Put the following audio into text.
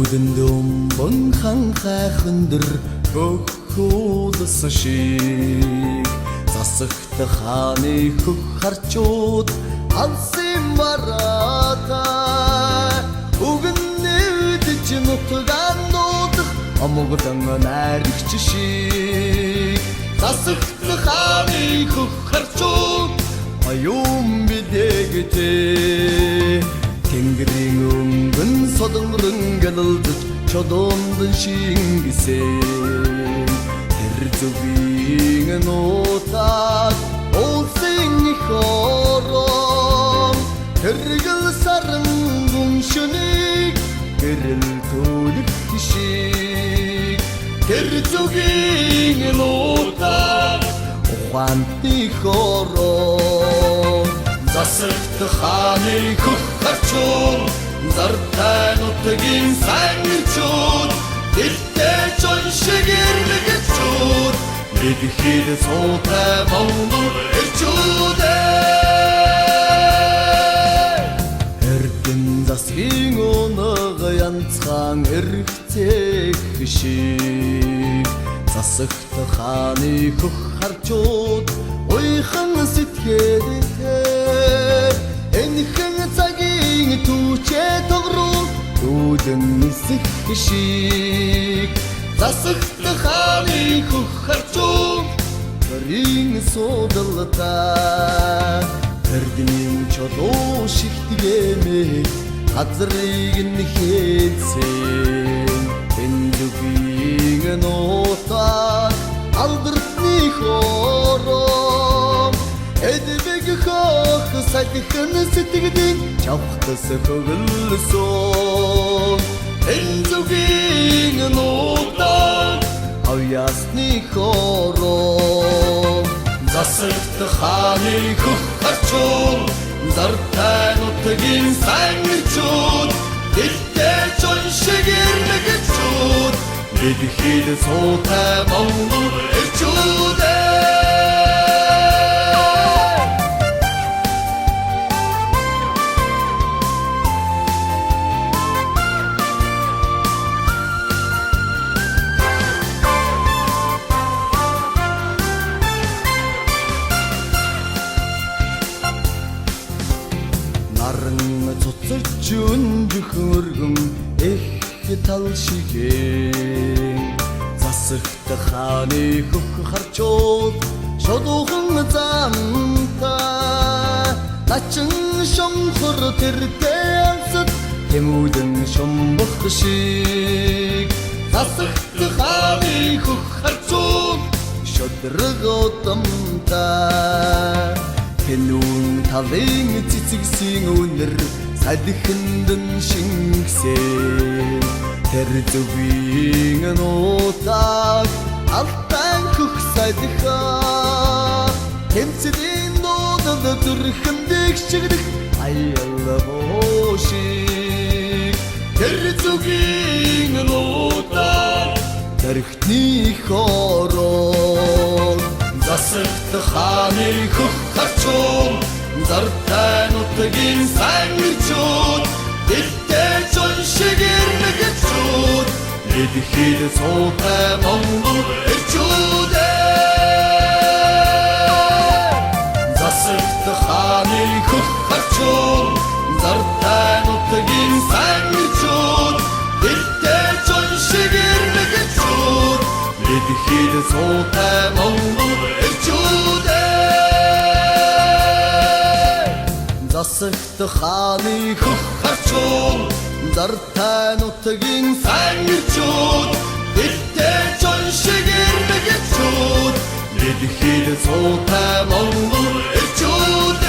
дөмбөн ханхай хүндэр хөхүүлсэн шиг засагт хааны хөх харчууд алсын марата үгнэвдэж нутгаан дуудах амгалан найрагч шиг засагт хааны хөх харчууд аюун бидэгтэй тэнгэрийн өнгөн содонрон гэлэлдэж чодондон шингэсэн тэр зүгийн нутаг улсын их орон тэргэл саран гүншнийг гэрэл төлөх шиг тэр зүгийн нутаг ухаанты орон засагт хааны хөх харчууд зартай нутгийн сайн ирчүүд дэлтэй чон шиг ирмэгчүүд нэгхэд суутай монгол ирчүүд эрдэн засгийн өнөг янцхан эрхцэх шиг засагт хааны хөх харчууд уйхан сэтгэлтэй энхэн цагийн түүчээ тогруу дүүдэн нисэх шиг засагт хааны хөх харчууд төрийн судалтай эрдэнийн чулуу шигтгэмээ газрыг нэхээсэн тэндүгийн нутаг алдартны хором эдбэг хох садхэн сэтгэдийн чавхтас хөвөлсөн тэндүгийн нутаг авьяасны хором засагт хааны хөх харчууд зартай нутгийн сайн ирчүүд дэлтэй чон шиг ирмэгчүүд нэгхэд суутай монгол ирчүүд цуцж өнжихөргөн их тал шигээ засагт хааны хөх харчууд шодуухан замтай начин шомхор тэртэй алсад тэмүүдэн шомбох шиг засагт хааны хөх харчууд шодрог отомтай тэнүүн талын цэцэгсийн үнэр садхэндэн шингсэн тэр зүгийн нутаг алтан хөх садхаа тэмцэлийн нуудад зүрхэндэх чигдэх аялал шиг тэр зүгийн нутаг тэрхтний хорон засагт хааны хөх харчууд зартай нутгийн сайн ирчүүд дэлтэй чон шиг ирмэгчүүд нэгхэд суутай монгол ирчүүд засагт хааны хөх харчууд зартай нутгийн сайн ирчүүд дэлтэй чон шиг ирмэгчүүд нэгхэд суутай монгол ирчүүд засагт хааны хөх харчууд зартай нутгийн сайн ирчүүд дэлтэй чон шиг ирмэгчүүд нэгхэд суутай монгол ирчүүд